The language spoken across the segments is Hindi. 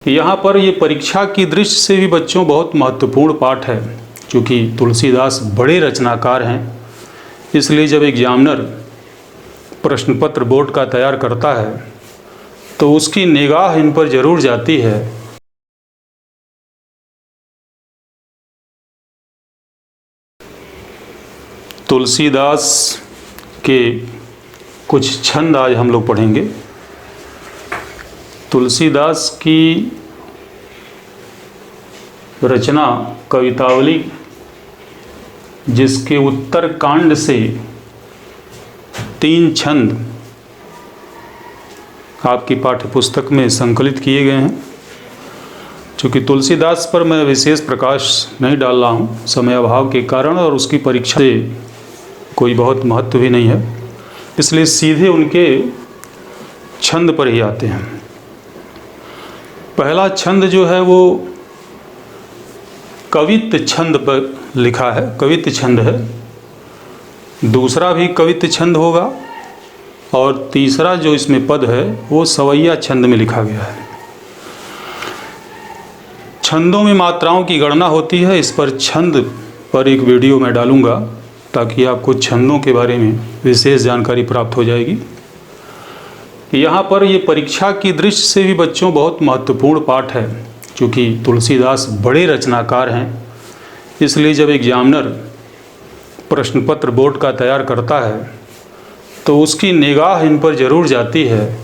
यहाँ पर ये परीक्षा की दृष्टि से भी बच्चों बहुत महत्वपूर्ण पाठ है, क्योंकि तुलसीदास बड़े रचनाकार हैं। इसलिए जब एग्जामिनर प्रश्न पत्र बोर्ड का तैयार करता है तो उसकी निगाह इन पर जरूर जाती है। तुलसीदास के कुछ छंद आज हम लोग पढ़ेंगे। तुलसीदास की रचना कवितावली, जिसके उत्तर कांड से 3 छंद आपकी पाठ्य पुस्तक में संकलित किए गए हैं। चूँकि तुलसीदास पर मैं विशेष प्रकाश नहीं डाल रहा हूँ समय अभाव के कारण, और उसकी परीक्षा से कोई बहुत महत्व भी नहीं है, इसलिए सीधे उनके छंद पर ही आते हैं। पहला छंद जो है वो कवित्त छंद पर लिखा है, कवित्त छंद है। दूसरा भी कवित्त छंद होगा, और तीसरा जो इसमें पद है वो सवैया छंद में लिखा गया है। छंदों में मात्राओं की गणना होती है। इस पर छंद पर एक वीडियो मैं डालूंगा ताकि आपको छंदों के बारे में विशेष जानकारी प्राप्त हो जाएगी। यहाँ पर ये परीक्षा की दृष्टि से भी बच्चों बहुत महत्वपूर्ण पाठ है, क्योंकि तुलसीदास बड़े रचनाकार हैं। इसलिए जब एग्जामिनर प्रश्न पत्र बोर्ड का तैयार करता है तो उसकी निगाह इन पर जरूर जाती है,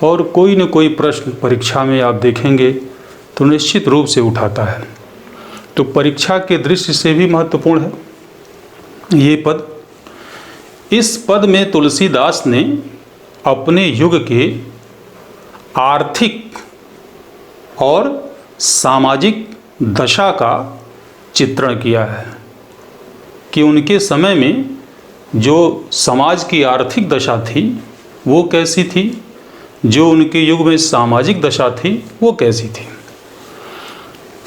और कोई न कोई प्रश्न परीक्षा में आप देखेंगे तो निश्चित रूप से उठाता है। तो परीक्षा के दृष्टि से भी महत्वपूर्ण है ये पद। इस पद में तुलसीदास ने अपने युग के आर्थिक और सामाजिक दशा का चित्रण किया है कि उनके समय में जो समाज की आर्थिक दशा थी वो कैसी थी, जो उनके युग में सामाजिक दशा थी वो कैसी थी।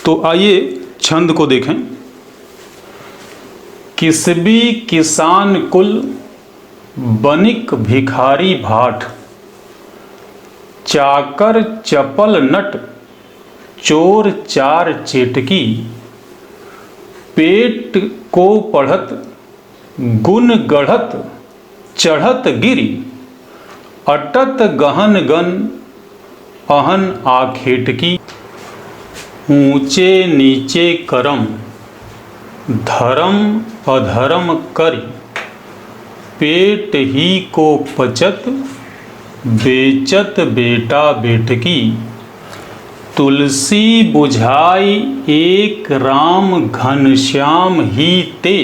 तो आइए छंद को देखें। किसबी किसान कुल बनिक भिखारी भाट, चाकर चपल नट चोर चार चेटकी, पेट को पढ़त गुण गढ़त चढ़त गिरी, अटत गहन गन अहन आखेटकी, ऊंचे नीचे करम धर्म अधर्म करी, पेट ही को पचत बेचत बेटा बेटकी, तुलसी बुझाई एक राम घनश्याम ही ते,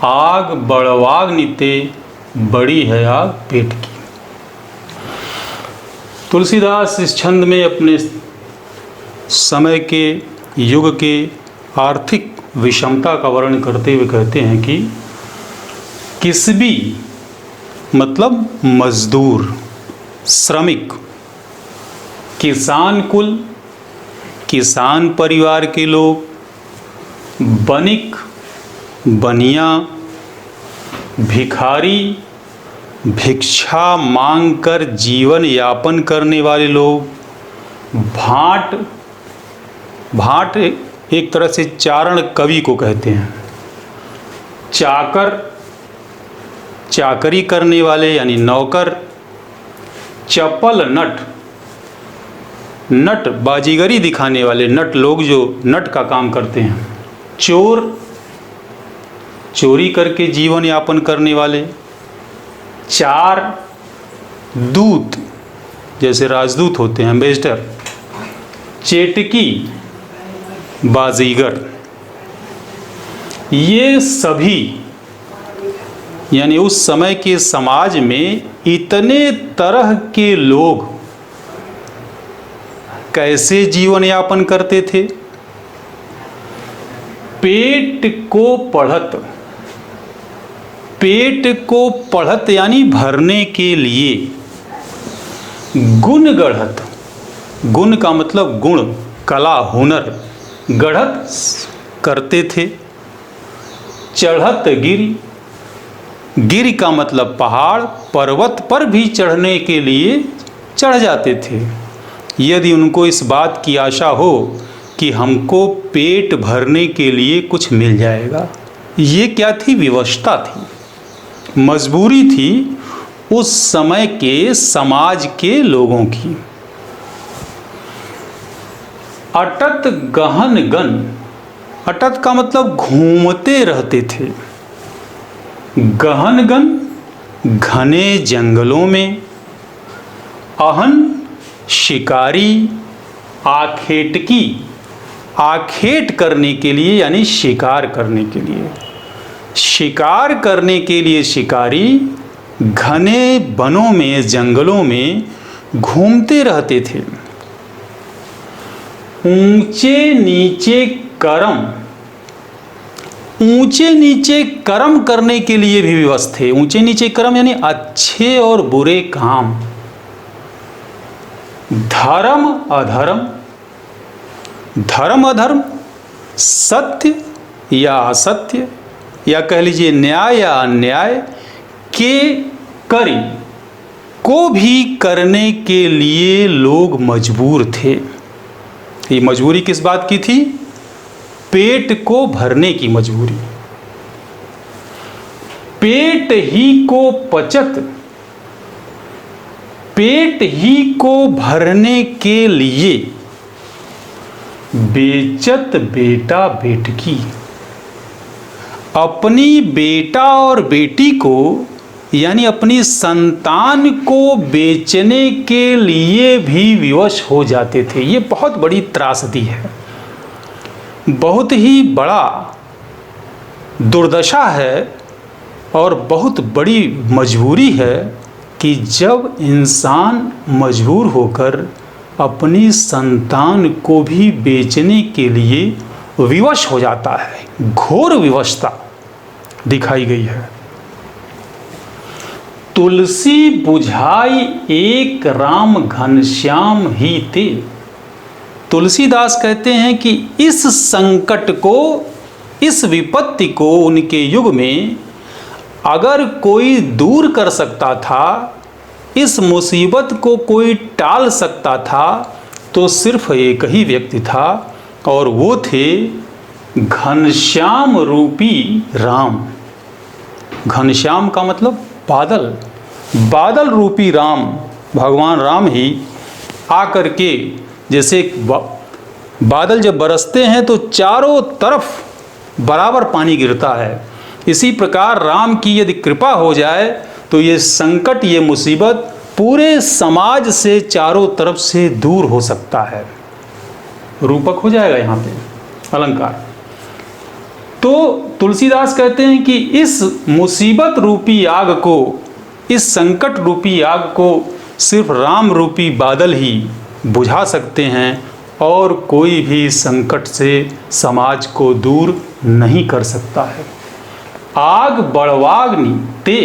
आग बड़वाग्नि ते बड़ी है आग पेट की। तुलसीदास इस छंद में अपने समय के युग के आर्थिक विषमता का वर्णन करते हुए कहते हैं कि किसबी मतलब मजदूर, श्रमिक, किसान कुल किसान परिवार के लोग, बनिक बनिया, भिखारी भिक्षा मांगकर जीवन यापन करने वाले लोग, भाट भाट एक तरह से चारण कवि को कहते हैं, चाकर चाकरी करने वाले यानी नौकर, चपल नट नट बाजीगरी दिखाने वाले नट लोग जो नट का काम करते हैं, चोर चोरी करके जीवन यापन करने वाले, चार दूत जैसे राजदूत होते हैं एम्बेसडर, चेटकी बाजीगर, ये सभी यानी उस समय के समाज में इतने तरह के लोग कैसे जीवन यापन करते थे। पेट को पढ़त, पेट को पढ़त यानी भरने के लिए, गुण गढ़त, गुण का मतलब गुण, कला, हुनर, गढ़त करते थे, चढ़त गिरी, गिर का मतलब पहाड़, पर्वत पर भी चढ़ने के लिए चढ़ जाते थे। यदि उनको इस बात की आशा हो कि हमको पेट भरने के लिए कुछ मिल जाएगा। ये क्या थी? विवशता थी, मजबूरी थी उस समय के समाज के लोगों की। अटत गहन गन, अटत का मतलब घूमते रहते थे, गहन गन घने जंगलों में, अहन शिकारी, आखेटकी आखेट करने के लिए यानी शिकार करने के लिए, शिकार करने के लिए शिकारी घने वनों में जंगलों में घूमते रहते थे। ऊंचे नीचे कर्म, ऊंचे नीचे कर्म करने के लिए भी विवश थे। ऊंचे नीचे कर्म यानी अच्छे और बुरे काम, धर्म अधर्म, धर्म अधर्म, सत्य या असत्य, या कह लीजिए न्याय या अन्याय के करी को भी करने के लिए लोग मजबूर थे। ये मजबूरी किस बात की थी? पेट को भरने की मजबूरी। पेट ही को पचत, पेट ही को भरने के लिए बेचत बेटा बेटकी, अपनी बेटा और बेटी को यानी अपनी संतान को बेचने के लिए भी विवश हो जाते थे। ये बहुत बड़ी त्रासदी है, बहुत ही बड़ा दुर्दशा है और बहुत बड़ी मजबूरी है कि जब इंसान मजबूर होकर अपनी संतान को भी बेचने के लिए विवश हो जाता है। घोर विवशता दिखाई गई है। तुलसी बुझाई एक राम घनश्याम ही ते। तुलसीदास कहते हैं कि इस संकट को, इस विपत्ति को उनके युग में अगर कोई दूर कर सकता था, इस मुसीबत को कोई टाल सकता था, तो सिर्फ एक ही व्यक्ति था और वो थे घनश्याम रूपी राम। घनश्याम का मतलब बादल, बादल रूपी राम, भगवान राम ही आकर के, जैसे बादल जब बरसते हैं तो चारों तरफ बराबर पानी गिरता है, इसी प्रकार राम की यदि कृपा हो जाए तो ये संकट, ये मुसीबत पूरे समाज से चारों तरफ से दूर हो सकता है। रूपक हो जाएगा यहाँ पे अलंकार। तो तुलसीदास कहते हैं कि इस मुसीबत रूपी आग को, इस संकट रूपी आग को सिर्फ राम रूपी बादल ही बुझा सकते हैं और कोई भी संकट से समाज को दूर नहीं कर सकता है। आग बड़वाग्नि ते,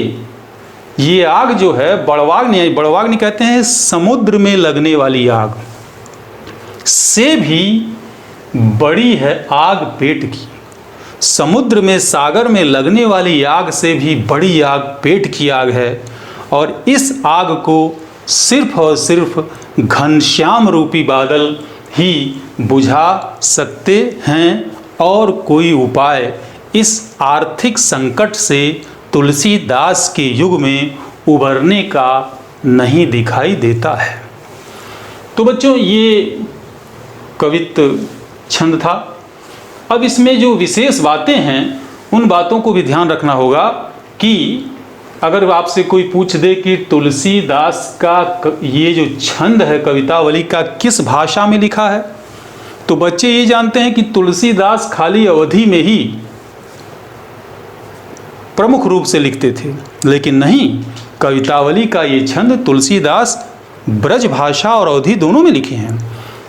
ये आग जो है बड़वाग्नि, बड़वाग्नि कहते हैं समुद्र में लगने वाली आग से भी बड़ी है आग पेट की। समुद्र में, सागर में लगने वाली आग से भी बड़ी आग पेट की आग है और इस आग को सिर्फ और सिर्फ घनश्याम रूपी बादल ही बुझा सकते हैं और कोई उपाय इस आर्थिक संकट से तुलसीदास के युग में उभरने का नहीं दिखाई देता है। तो बच्चों, ये कवित्व छंद था। अब इसमें जो विशेष बातें हैं उन बातों को भी ध्यान रखना होगा कि अगर आपसे कोई पूछ दे कि तुलसीदास का ये जो छंद है कवितावली का किस भाषा में लिखा है, तो बच्चे ये जानते हैं कि तुलसीदास खाली अवधि में ही प्रमुख रूप से लिखते थे, लेकिन नहीं, कवितावली का ये छंद तुलसीदास ब्रज भाषा और अवधि दोनों में लिखे हैं।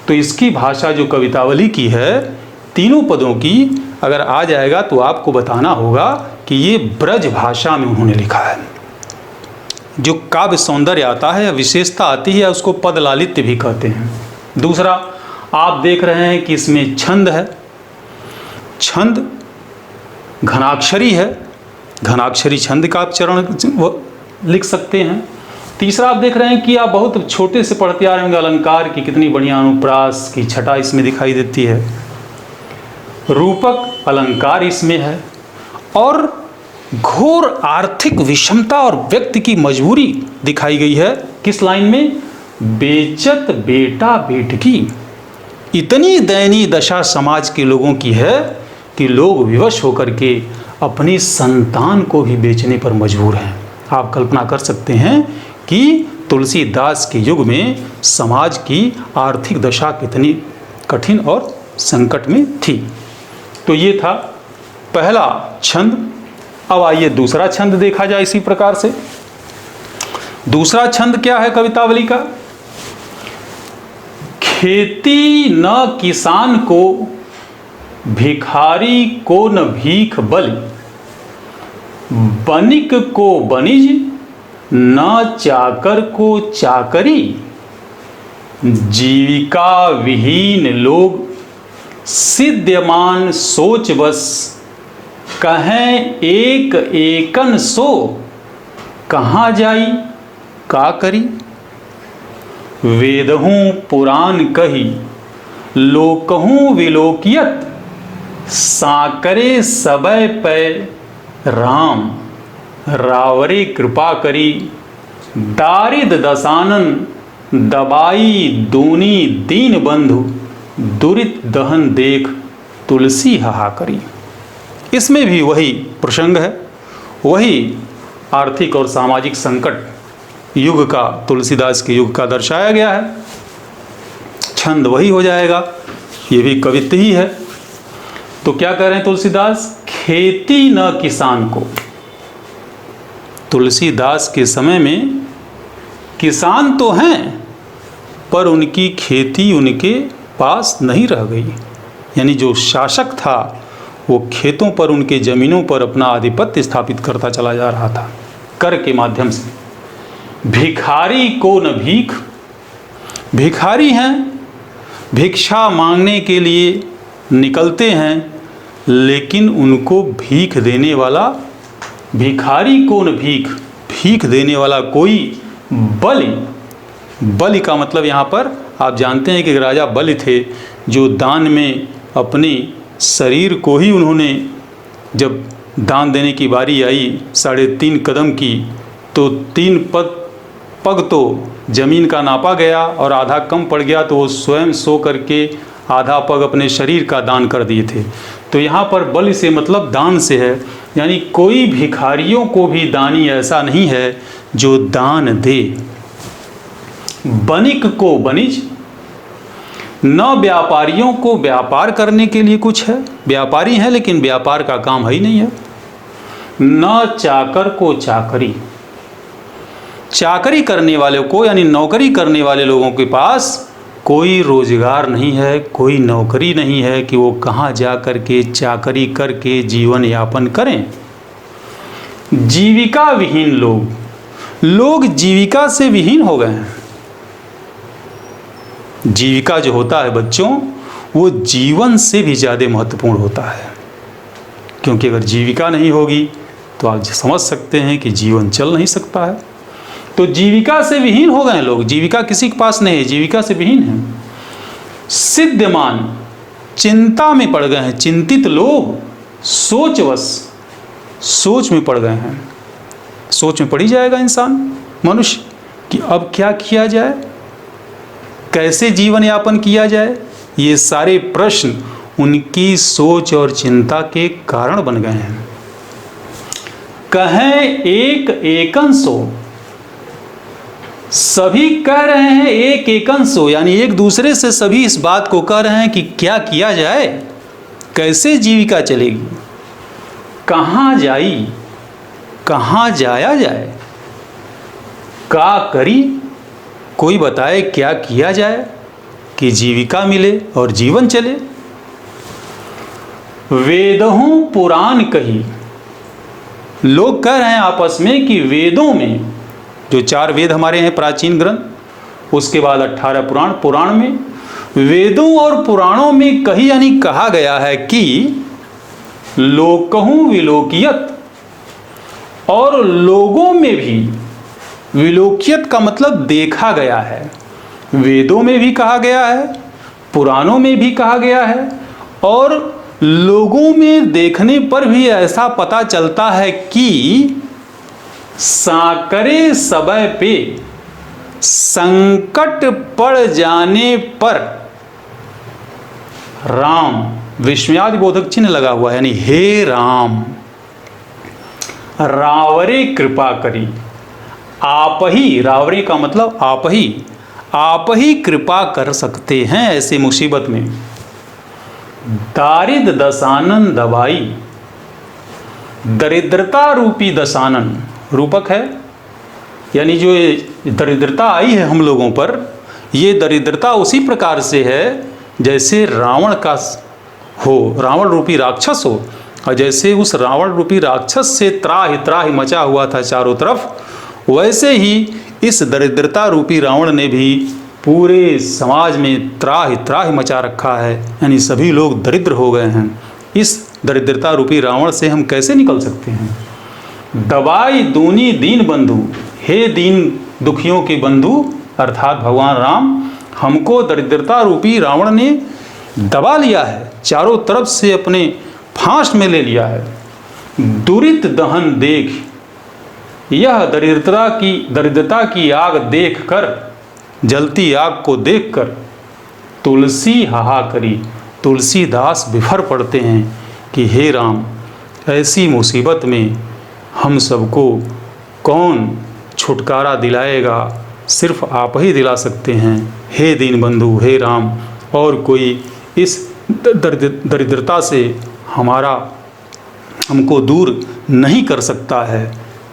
तो इसकी भाषा जो कवितावली की है, तीनों पदों की अगर आ जाएगा तो आपको बताना होगा कि ये ब्रज भाषा में उन्होंने लिखा है। जो काव्य सौंदर्य आता है, विशेषता आती है, उसको पद लालित्य भी कहते हैं। दूसरा, आप देख रहे हैं कि इसमें छंद है, छंद घनाक्षरी है, घनाक्षरी छंद का आप चरण लिख सकते हैं तीसरा आप देख रहे हैं कि आप बहुत छोटे से पढ़ते आ रहे होंगे, अलंकार की कितनी बढ़िया अनुप्रास की छटा इसमें दिखाई देती है, रूपक अलंकार इसमें है, और घोर आर्थिक विषमता और व्यक्ति की मजबूरी दिखाई गई है। किस लाइन में? बेचत बेटा बेटकी। इतनी दयनीय दशा समाज के लोगों की है कि लोग विवश होकर के अपनी संतान को भी बेचने पर मजबूर हैं। आप कल्पना कर सकते हैं कि तुलसीदास के युग में समाज की आर्थिक दशा कितनी कठिन और संकट में थी। तो ये था पहला छंद। अब आइए दूसरा छंद देखा जाए इसी प्रकार से। दूसरा छंद क्या है कवितावली का? खेती न किसान को, भिखारी को न भीख बलि, बनिक को बनिज, न चाकर को चाकरी, जीविका विहीन लोग, सिद्ध्यमान सोच बस, कहें एक एकन सो, कहाँ जाई का करी। वेदहूँ पुराण कही, लोकहूँ विलोकियत, साकरे सबय पै राम, रावरे कृपा करी, दारिद दसानन, दबाई दूनी दीन बंधु, दुरित दहन देख तुलसी हाहाकरी। इसमें भी वही प्रसंग है, वही आर्थिक और सामाजिक संकट युग का, तुलसीदास के युग का दर्शाया गया है। छंद वही हो जाएगा, ये भी कवित्व ही है। तो क्या कह रहे हैं तुलसीदास? खेती न किसान को। तुलसीदास के समय में किसान तो हैं, पर उनकी खेती उनके पास नहीं रह गई। यानी जो शासक था वो खेतों पर, उनके ज़मीनों पर अपना आधिपत्य स्थापित करता चला जा रहा था कर के माध्यम से। भिखारी को न भीख, भिखारी हैं, भिक्षा मांगने के लिए निकलते हैं, लेकिन उनको भीख देने वाला, भिखारी को न भीख, भीख देने वाला कोई बलि। बलि का मतलब यहाँ पर आप जानते हैं कि राजा बलि थे, जो दान में अपनी शरीर को ही उन्होंने, जब दान देने की बारी आई 3.5 कदम की, तो 3 पग तो जमीन का नापा गया और आधा कम पड़ गया, तो वो स्वयं सो करके आधा पग अपने शरीर का दान कर दिए थे। तो यहाँ पर बलि से मतलब दान से है, यानी कोई भिखारियों को भी दानी ऐसा नहीं है जो दान दे। बनिक को बनिज, न व्यापारियों को व्यापार करने के लिए कुछ है, व्यापारी हैं लेकिन व्यापार का काम है ही नहीं है। न चाकर को चाकरी, चाकरी करने वाले को यानी नौकरी करने वाले लोगों के पास कोई रोजगार नहीं है, कोई नौकरी नहीं है कि वो कहाँ जा कर के चाकरी करके जीवन यापन करें। जीविका विहीन लोग, लोग जीविका से विहीन हो गए हैं। जीविका जो होता है बच्चों, वो जीवन से भी ज़्यादा महत्वपूर्ण होता है, क्योंकि अगर जीविका नहीं होगी तो आप समझ सकते हैं कि जीवन चल नहीं सकता है। तो जीविका से विहीन हो गए हैं लोग, जीविका किसी के पास नहीं है, जीविका से विहीन है। सिद्ध्यमान, चिंता में पड़ गए हैं, चिंतित लोग, सोचवश, सोच में पड़ गए हैं। सोच में पड़ ही जाएगा इंसान, मनुष्य, कि अब क्या किया जाए, कैसे जीवन यापन किया जाए। ये सारे प्रश्न उनकी सोच और चिंता के कारण बन गए हैं। कहें एक एकन सो, सभी कह रहे हैं एक एकन सो, यानी एक दूसरे से सभी इस बात को कह रहे हैं कि क्या किया जाए, कैसे जीविका चलेगी, कहाँ जाई, कहाँ जाया जाए, का करी, कोई बताए क्या किया जाए कि जीविका मिले और जीवन चले। वेदहूँ पुराण कही, लोग कह रहे हैं आपस में कि वेदों में, जो 4 वेद हमारे हैं प्राचीन ग्रंथ, उसके बाद 18 पुराण, पुराण में, वेदों और पुराणों में कही यानी कहा गया है कि लोकहूँ विलोकियत, और लोगों में भी विलोक्यत का मतलब देखा गया है। वेदों में भी कहा गया है, पुराणों में भी कहा गया है, और लोगों में देखने पर भी ऐसा पता चलता है कि सांकरे समय पे संकट पड़ जाने पर राम, विस्मयादि बोधक चिन्ह लगा हुआ है, यानी हे राम रावरे कृपा करी। आप ही, रावरे का मतलब आप ही कृपा कर सकते हैं ऐसे मुसीबत में। दारिद दशानन दवाई, दरिद्रता रूपी दशानन रूपक है, यानी जो दरिद्रता आई है हम लोगों पर, ये दरिद्रता उसी प्रकार से है जैसे रावण का हो, रावण रूपी राक्षस हो, और जैसे उस रावण रूपी राक्षस से त्राहि त्राहि मचा हुआ था चारों तरफ, वैसे ही इस दरिद्रता रूपी रावण ने भी पूरे समाज में त्राहि त्राहि मचा रखा है, यानी सभी लोग दरिद्र हो गए हैं। इस दरिद्रता रूपी रावण से हम कैसे निकल सकते हैं? दवाई दूनी दीन बंधु, हे दीन दुखियों के बंधु अर्थात भगवान राम, हमको दरिद्रता रूपी रावण ने दबा लिया है, चारों तरफ से अपने फांस में ले लिया है। दुरित दहन देख, यह दरिद्रता की आग देखकर, जलती आग को देखकर तुलसी हाहा करी, तुलसीदास बिफर पड़ते हैं कि हे राम, ऐसी मुसीबत में हम सबको कौन छुटकारा दिलाएगा, सिर्फ आप ही दिला सकते हैं, हे दीन बंधु, हे राम, और कोई इस दरिद्रता से हमको दूर नहीं कर सकता है।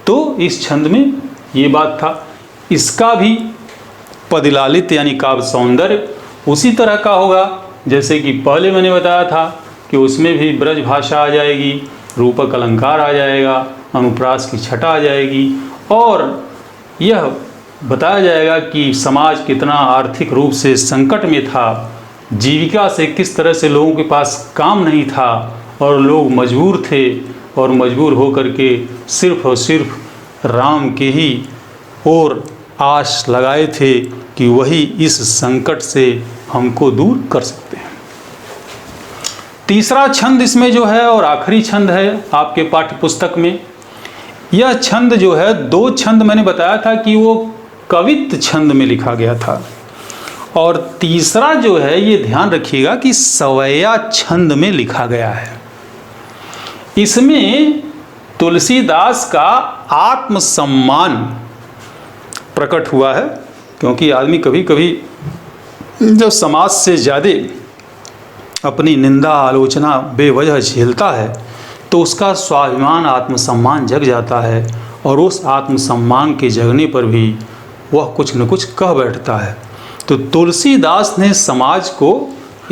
तो इस छंद में ये बात था। इसका भी पदलालित यानी काव्य सौंदर्य उसी तरह का होगा जैसे कि पहले मैंने बताया था कि उसमें भी ब्रज भाषा आ जाएगी, रूपक अलंकार आ जाएगा, अनुप्रास की छटा आ जाएगी, और यह बताया जाएगा कि समाज कितना आर्थिक रूप से संकट में था, जीविका से किस तरह से लोगों के पास काम नहीं था, और लोग मजबूर थे, और मजबूर होकर के सिर्फ और सिर्फ राम के ही ओर आस लगाए थे कि वही इस संकट से हमको दूर कर सकते हैं। तीसरा छंद इसमें जो है और आखिरी छंद है आपके पाठ्य पुस्तक में। यह छंद जो है, दो छंद मैंने बताया था कि वो कवित्त छंद में लिखा गया था, और तीसरा जो है ये ध्यान रखिएगा कि सवैया छंद में लिखा गया है। इसमें तुलसीदास का आत्मसम्मान प्रकट हुआ है, क्योंकि आदमी कभी कभी जब समाज से ज़्यादा अपनी निंदा आलोचना बेवजह झेलता है तो उसका स्वाभिमान आत्मसम्मान जग जाता है, और उस आत्मसम्मान के जगने पर भी वह कुछ न कुछ कह बैठता है। तो तुलसीदास ने समाज को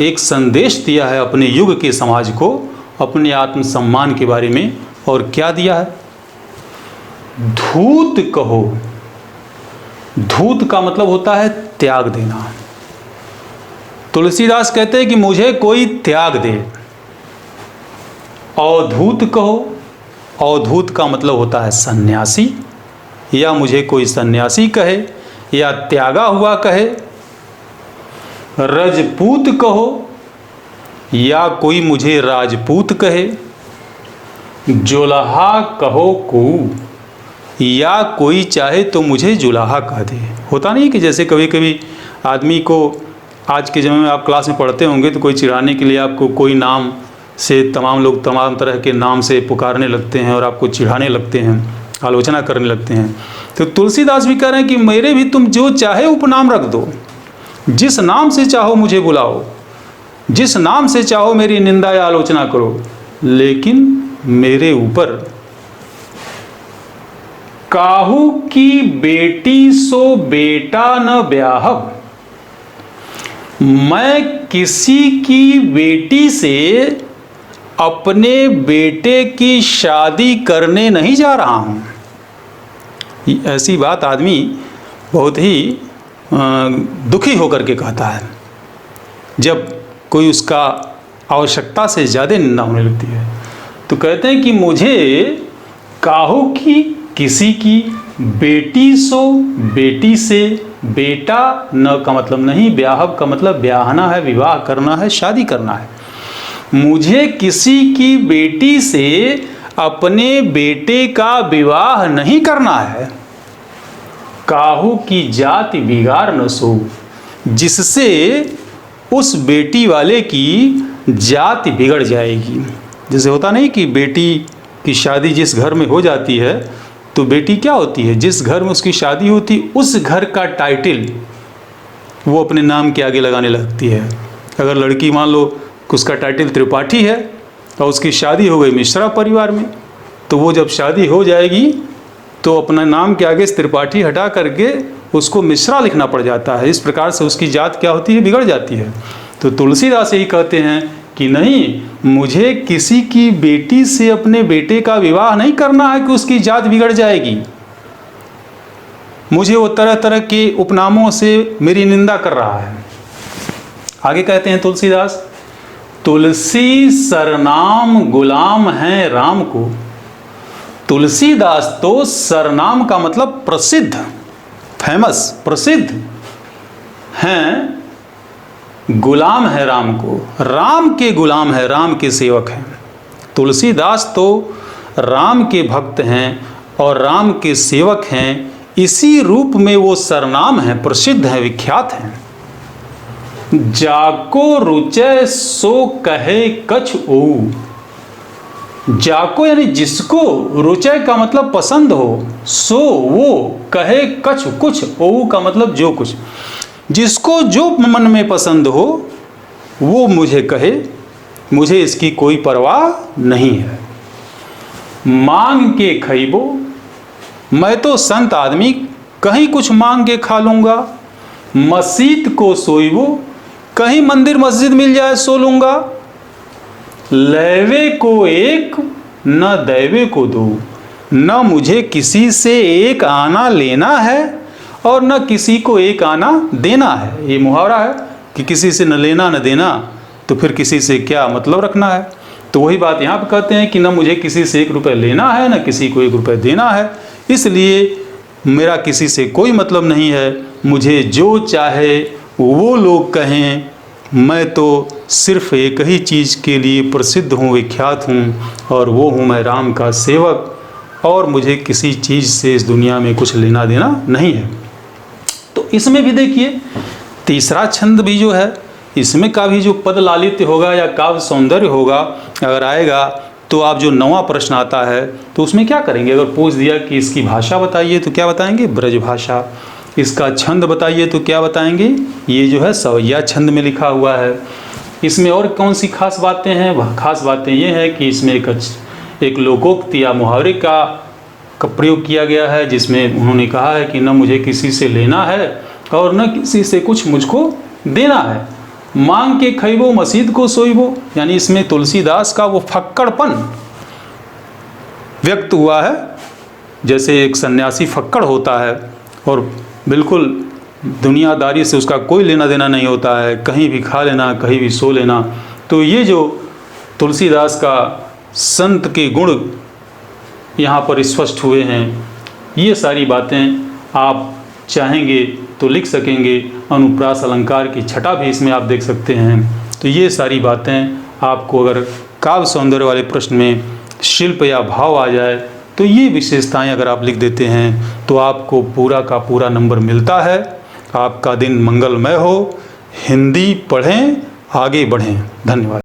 एक संदेश दिया है, अपने युग के समाज को, अपने आत्मसम्मान के बारे में, और क्या दिया है? धूत कहो। धूत का मतलब होता है त्याग देना। तुलसीदास कहते हैं कि मुझे कोई त्याग दे। अवधूत कहो। अवधूत का मतलब होता है सन्यासी, या मुझे कोई सन्यासी कहे या त्यागा हुआ कहे। रजपूत कहो, या कोई मुझे राजपूत कहे। जुलाहा कहो को, या कोई चाहे तो मुझे जुलाहा कह दे। होता नहीं कि जैसे कभी कभी आदमी को, आज के समय में आप क्लास में पढ़ते होंगे तो कोई चिढ़ाने के लिए आपको कोई नाम से, तमाम लोग तमाम तरह के नाम से पुकारने लगते हैं और आपको चिढ़ाने लगते हैं, आलोचना करने लगते हैं। तो तुलसीदास भी कह रहे हैं कि मेरे भी तुम जो चाहे उपनाम रख दो, जिस नाम से चाहो मुझे बुलाओ, जिस नाम से चाहो मेरी निंदा या आलोचना करो, लेकिन मेरे ऊपर काहू की बेटी सो बेटा न ब्याहब। मैं किसी की बेटी से अपने बेटे की शादी करने नहीं जा रहा हूँ। ऐसी बात आदमी बहुत ही दुखी होकर के कहता है जब कोई उसका आवश्यकता से ज़्यादा निंदा होने लगती है। तो कहते हैं कि मुझे काहू की, किसी की बेटी सो, बेटी से, बेटा न का मतलब नहीं, ब्याहब का मतलब ब्याहना है, विवाह करना है, शादी करना है। मुझे किसी की बेटी से अपने बेटे का विवाह नहीं करना है। काहू की जाति बिगाड़ न सो, जिससे उस बेटी वाले की जाति बिगड़ जाएगी। जैसे होता नहीं कि बेटी की शादी जिस घर में हो जाती है तो बेटी क्या होती है, जिस घर में उसकी शादी होती उस घर का टाइटल वो अपने नाम के आगे लगाने लगती है। अगर लड़की मान लो कि उसका टाइटल त्रिपाठी है और उसकी शादी हो गई मिश्रा परिवार में, तो वो जब शादी हो जाएगी तो अपना नाम के आगे त्रिपाठी हटा करके उसको मिश्रा लिखना पड़ जाता है। इस प्रकार से उसकी जात क्या होती है, बिगड़ जाती है। तो तुलसीदास यही कहते हैं कि नहीं, मुझे किसी की बेटी से अपने बेटे का विवाह नहीं करना है कि उसकी जात बिगड़ जाएगी। मुझे वो तरह तरह के उपनामों से मेरी निंदा कर रहा है। आगे कहते हैं तुलसीदास, तुलसी सरनाम गुलाम है राम को। तुलसीदास तो सरनाम का मतलब प्रसिद्ध, फेमस, प्रसिद्ध हैं, गुलाम है राम को, राम के गुलाम है, राम के सेवक हैं। तुलसीदास तो राम के भक्त हैं और राम के सेवक हैं, इसी रूप में वो सरनाम हैं, प्रसिद्ध हैं, विख्यात हैं। जाको रुचय सो कहे कछ ओऊ। जाको यानी जिसको, रुचय का मतलब पसंद हो, सो वो, कहे कछ कुछ, ओऊ का मतलब जो कुछ, जिसको जो मन में पसंद हो वो मुझे कहे, मुझे इसकी कोई परवाह नहीं है। मांग के खइबो, मैं तो संत आदमी, कहीं कुछ मांग के खा लूँगा। मस्जिद को सोइबो, कहीं मंदिर मस्जिद मिल जाए सो लूँगा। लेवे को एक न देवे को दो, न मुझे किसी से एक आना लेना है और न किसी को एक आना देना है। ये मुहावरा है कि किसी से न लेना न देना, तो फिर किसी से क्या मतलब रखना है। तो वही बात यहाँ पर कहते हैं कि न मुझे किसी से 1 रुपये लेना है, न किसी को 1 रुपये देना है, इसलिए मेरा किसी से कोई मतलब नहीं है। मुझे जो चाहे वो लोग कहें, मैं तो सिर्फ एक ही चीज़ के लिए प्रसिद्ध हूँ, विख्यात हूँ, और वो हूँ मैं राम का सेवक, और मुझे किसी चीज़ से इस दुनिया में कुछ लेना देना नहीं है। तो इसमें भी देखिए तीसरा छंद भी जो है, इसमें का भी जो पद लालित्य होगा या काव्य सौंदर्य होगा अगर आएगा, तो आप जो 9वां प्रश्न आता है तो उसमें क्या करेंगे। अगर पूछ दिया कि इसकी भाषा बताइए तो क्या बताएंगे, ब्रज भाषा। इसका छंद बताइए तो क्या बताएंगे, ये जो है सवैया छंद में लिखा हुआ है। इसमें और कौन सी खास बातें हैं, वह खास बातें ये हैं कि इसमें एक लोकोक्ति या मुहावरे का प्रयोग किया गया है, जिसमें उन्होंने कहा है कि न मुझे किसी से लेना है और न किसी से कुछ मुझको देना है। मांग के खइबो मस्जिद को सोइबो, यानी इसमें तुलसीदास का वो फक्कड़पन व्यक्त हुआ है। जैसे एक सन्यासी फक्कड़ होता है और बिल्कुल दुनियादारी से उसका कोई लेना देना नहीं होता है, कहीं भी खा लेना, कहीं भी सो लेना। तो ये जो तुलसीदास का संत के गुण यहाँ पर स्पष्ट हुए हैं, ये सारी बातें आप चाहेंगे तो लिख सकेंगे। अनुप्रास अलंकार की छटा भी इसमें आप देख सकते हैं। तो ये सारी बातें आपको अगर काव्य सौंदर्य वाले प्रश्न में शिल्प या भाव आ जाए तो ये विशेषताएं अगर आप लिख देते हैं तो आपको पूरा का पूरा नंबर मिलता है। आपका दिन मंगलमय हो। हिंदी पढ़ें, आगे बढ़ें। धन्यवाद।